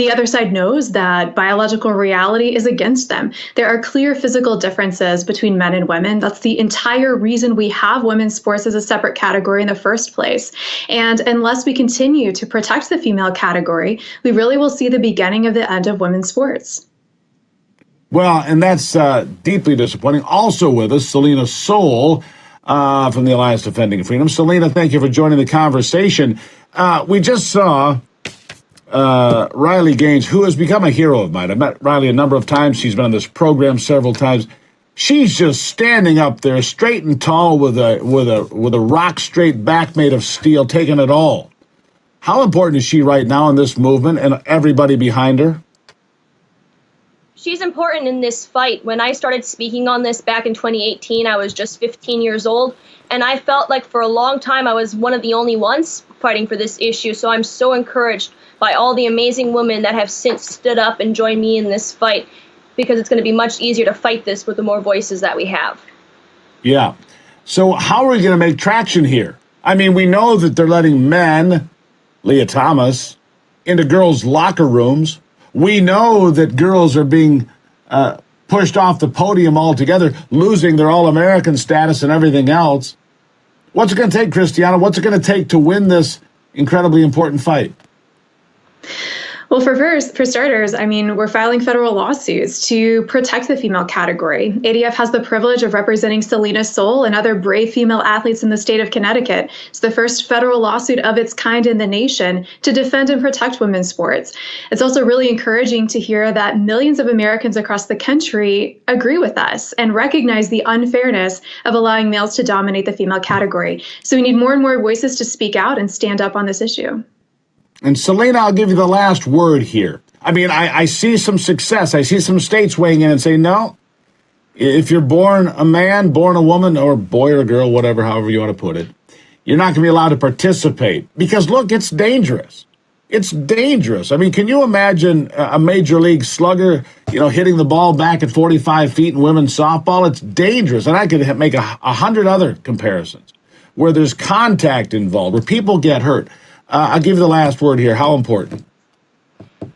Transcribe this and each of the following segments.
the other side knows that biological reality is against them. There are clear physical differences between men and women. That's the entire reason we have women's sports as a separate category in the first place. And unless we continue to protect the female category, we really will see the beginning of the end of women's sports. Well, and that's deeply disappointing. Also with us, Selena Soule from the Alliance Defending Freedom. Selena, thank you for joining the conversation. We just saw Riley Gaines, who has become a hero of mine. I've met Riley a number of times. She's been on this program several times. She's just standing up there, straight and tall, with a rock straight back made of steel, taking it all. How important is she right now in this movement and everybody behind her? She's important in this fight. When I started speaking on this back in 2018, I was just 15 years old, and I felt like for a long time I was one of the only ones fighting for this issue. So I'm so encouraged by all the amazing women that have since stood up and joined me in this fight, because it's going to be much easier to fight this with the more voices that we have. Yeah. So how are we going to make traction here? I mean, we know that they're letting men, Leah Thomas, into girls' locker rooms. We know that girls are being pushed off the podium altogether, losing their All-American status and everything else. What's it going to take, Christiana? What's it going to take to win this incredibly important fight? Well, for starters, I mean, we're filing federal lawsuits to protect the female category. ADF has the privilege of representing Selena Soule and other brave female athletes in the state of Connecticut. It's the first federal lawsuit of its kind in the nation to defend and protect women's sports. It's also really encouraging to hear that millions of Americans across the country agree with us and recognize the unfairness of allowing males to dominate the female category. So we need more and more voices to speak out and stand up on this issue. And Selena, I'll give you the last word here. I mean, I see some success. I see some states weighing in and saying, no, if you're born a man, born a woman, or boy or girl, whatever, however you want to put it, you're not going to be allowed to participate. Because, look, it's dangerous. It's dangerous. I mean, can you imagine a major league slugger, hitting the ball back at 45 feet in women's softball? It's dangerous. And I could make 100 other comparisons where there's contact involved, where people get hurt. I'll give you the last word here. How important?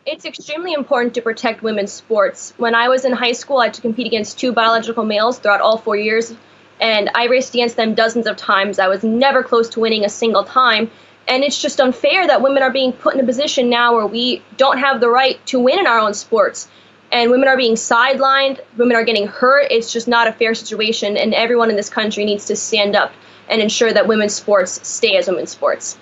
It's extremely important to protect women's sports. When I was in high school, I had to compete against 2 biological males throughout all 4 years, and I raced against them dozens of times. I was never close to winning a single time, and it's just unfair that women are being put in a position now where we don't have the right to win in our own sports, and women are being sidelined, women are getting hurt. It's just not a fair situation, and everyone in this country needs to stand up and ensure that women's sports stay as women's sports.